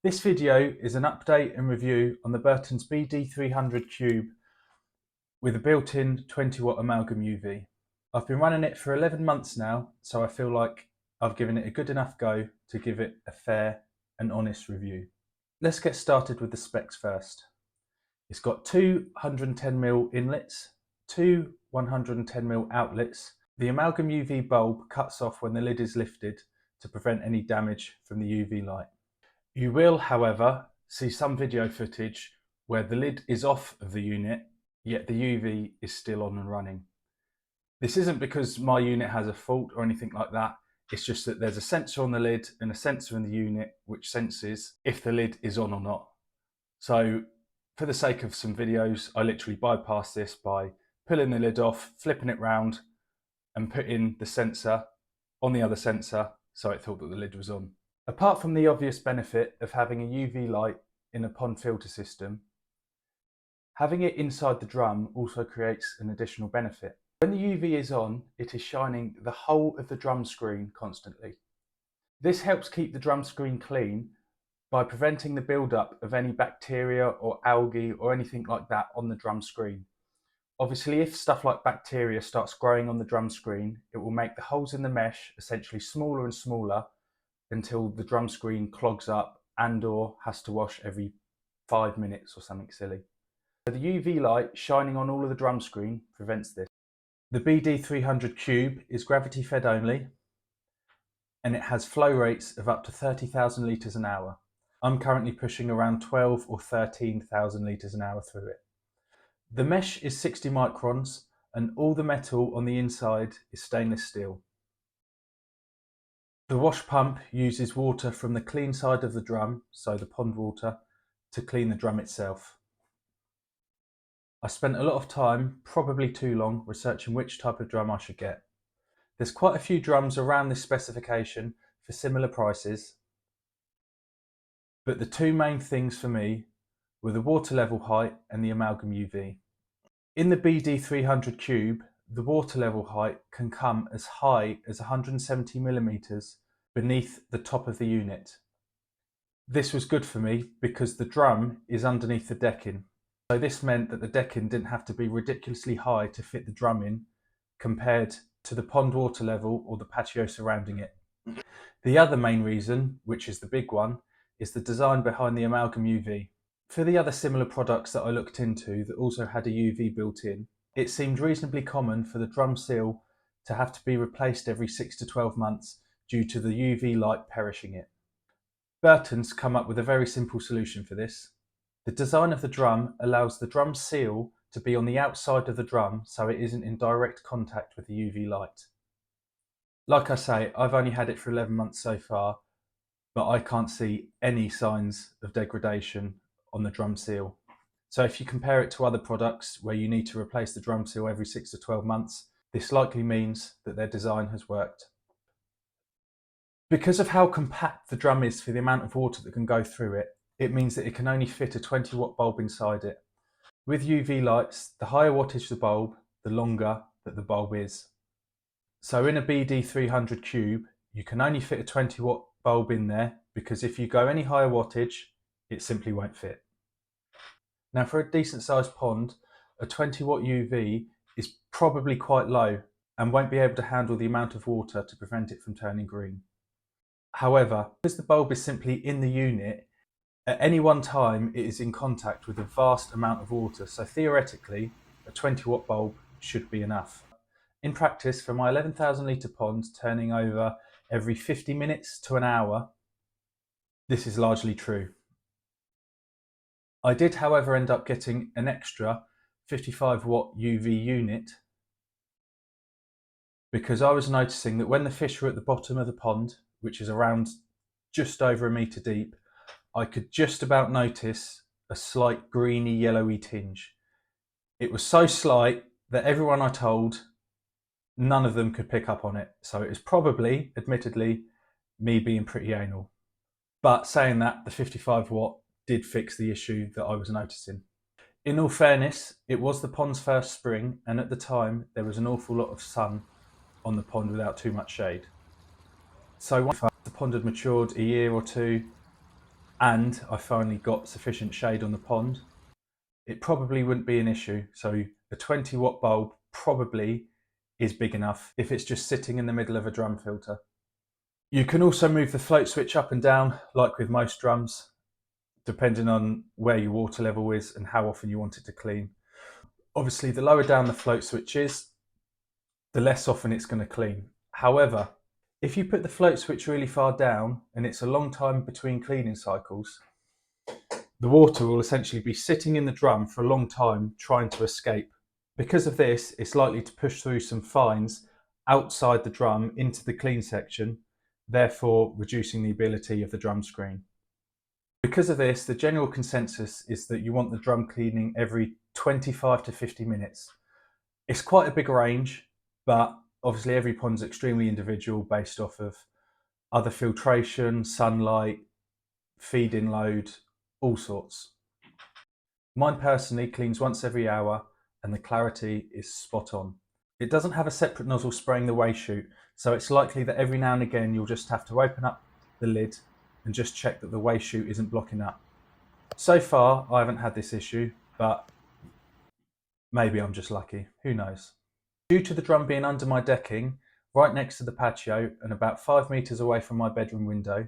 This video is an update and review on the Burtons BD-300 Cube with a built-in 20-watt amalgam UV. I've been running it for 11 months now, so I feel like I've given it a good enough go to give it a fair and honest review. Let's get started with the specs first. It's got two 110mm inlets, two 110mm outlets. The amalgam UV bulb cuts off when the lid is lifted to prevent any damage from the UV light. You will, however, see some video footage where the lid is off of the unit, yet the UV is still on and running. This isn't because my unit has a fault or anything like that, it's just that there's a sensor on the lid and a sensor in the unit which senses if the lid is on or not. So for the sake of some videos, I literally bypass this by pulling the lid off, flipping it round and putting the sensor on the other sensor so it thought that the lid was on. Apart from the obvious benefit of having a UV light in a pond filter system, having it inside the drum also creates an additional benefit. When the UV is on, it is shining the whole of the drum screen constantly. This helps keep the drum screen clean by preventing the build-up of any bacteria or algae or anything like that on the drum screen. Obviously, if stuff like bacteria starts growing on the drum screen, it will make the holes in the mesh essentially smaller and smaller until the drum screen clogs up and/or has to wash every 5 minutes or something silly. So the UV light shining on all of the drum screen prevents this. The BD-300 Cube is gravity fed only, and it has flow rates of up to 30,000 litres an hour. I'm currently pushing around 12 or 13,000 litres an hour through it. The mesh is 60 microns and all the metal on the inside is stainless steel. The wash pump uses water from the clean side of the drum, so the pond water, to clean the drum itself. I spent a lot of time, probably too long, researching which type of drum I should get. There's quite a few drums around this specification for similar prices, but the two main things for me were the water level height and the amalgam UV. In the BD-300 Cube, the water level height can come as high as 170 millimeters beneath the top of the unit. This was good for me because the drum is underneath the decking. So this meant that the decking didn't have to be ridiculously high to fit the drum in compared to the pond water level or the patio surrounding it. The other main reason, which is the big one, is the design behind the amalgam UV. For the other similar products that I looked into that also had a UV built in, it seemed reasonably common for the drum seal to have to be replaced every 6 to 12 months due to the UV light perishing it. Burtons come up with a very simple solution for this. The design of the drum allows the drum seal to be on the outside of the drum so it isn't in direct contact with the UV light. Like I say, I've only had it for 11 months so far, but I can't see any signs of degradation on the drum seal. So if you compare it to other products where you need to replace the drum seal every 6 to 12 months, this likely means that their design has worked. Because of how compact the drum is for the amount of water that can go through it, it means that it can only fit a 20-watt bulb inside it. With UV lights, the higher wattage the bulb, the longer that the bulb is. So in a BD-300 Cube, you can only fit a 20-watt bulb in there because if you go any higher wattage, it simply won't fit. Now for a decent sized pond, a 20-watt UV is probably quite low and won't be able to handle the amount of water to prevent it from turning green. However, because the bulb is simply in the unit, at any one time it is in contact with a vast amount of water, so theoretically a 20-watt bulb should be enough. In practice, for my 11,000 litre pond turning over every 50 minutes to an hour, this is largely true. I did, however, end up getting an extra 55-watt UV unit because I was noticing that when the fish were at the bottom of the pond, which is around just over a metre deep, I could just about notice a slight greeny yellowy tinge. It was so slight that everyone I told, none of them could pick up on it. So it was probably, admittedly, me being pretty anal. But saying that, the 55-watt did fix the issue that I was noticing. In all fairness, it was the pond's first spring, and at the time there was an awful lot of sun on the pond without too much shade. So once the pond had matured a year or two, and I finally got sufficient shade on the pond, it probably wouldn't be an issue. So a 20-watt bulb probably is big enough if it's just sitting in the middle of a drum filter. You can also move the float switch up and down like with most drums, depending on where your water level is and how often you want it to clean. Obviously, the lower down the float switch is, the less often it's going to clean. However, if you put the float switch really far down and it's a long time between cleaning cycles, the water will essentially be sitting in the drum for a long time trying to escape. Because of this, it's likely to push through some fines outside the drum into the clean section, therefore reducing the ability of the drum screen. Because of this, the general consensus is that you want the drum cleaning every 25 to 50 minutes. It's quite a big range, but obviously every pond's extremely individual based off of other filtration, sunlight, feed-in load, all sorts. Mine personally cleans once every hour and the clarity is spot on. It doesn't have a separate nozzle spraying the waste chute, so it's likely that every now and again you'll just have to open up the lid and just check that the waste chute isn't blocking up. So far I haven't had this issue, but maybe I'm just lucky, who knows. Due to the drum being under my decking, right next to the patio and about 5 metres away from my bedroom window,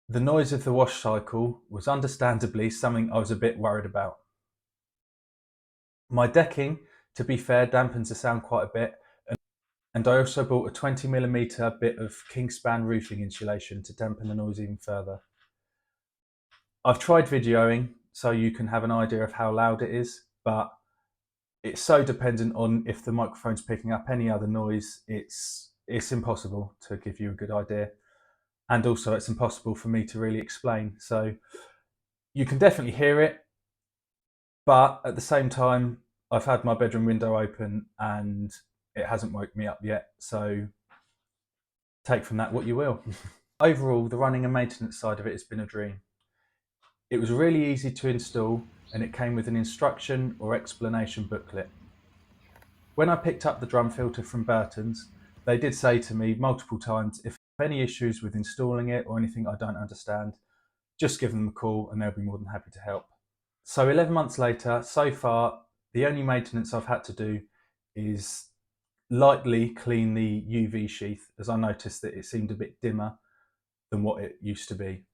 the noise of the wash cycle was understandably something I was a bit worried about. My decking, to be fair, dampens the sound quite a bit, and I also bought a 20mm bit of Kingspan roofing insulation to dampen the noise even further. I've tried videoing so you can have an idea of how loud it is, but it's so dependent on if the microphone's picking up any other noise, it's impossible to give you a good idea. And also it's impossible for me to really explain. So you can definitely hear it, but at the same time, I've had my bedroom window open and it hasn't woke me up yet. So take from that what you will. Overall, the running and maintenance side of it has been a dream. It was really easy to install and it came with an instruction or explanation booklet. When I picked up the drum filter from Burtons, they did say to me multiple times, if any issues with installing it or anything I don't understand, just give them a call and they'll be more than happy to help. So 11 months later, so far, the only maintenance I've had to do is lightly clean the UV sheath, as I noticed that it seemed a bit dimmer than what it used to be.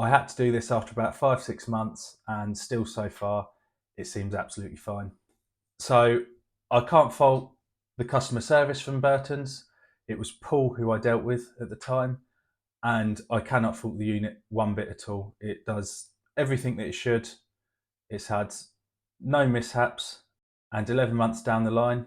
I had to do this after about 5-6 months and still so far it seems absolutely fine. So I can't fault the customer service from Burtons. It was Paul who I dealt with at the time, and I cannot fault the unit one bit at all. It does everything that it should. It's had no mishaps, and 11 months down the line,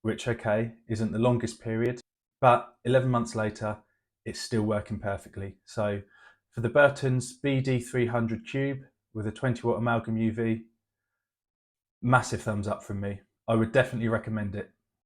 which okay, isn't the longest period, but 11 months later, it's still working perfectly. So for the Burtons BD-300 Cube with a 20-watt amalgam UV, massive thumbs up from me. I would definitely recommend it.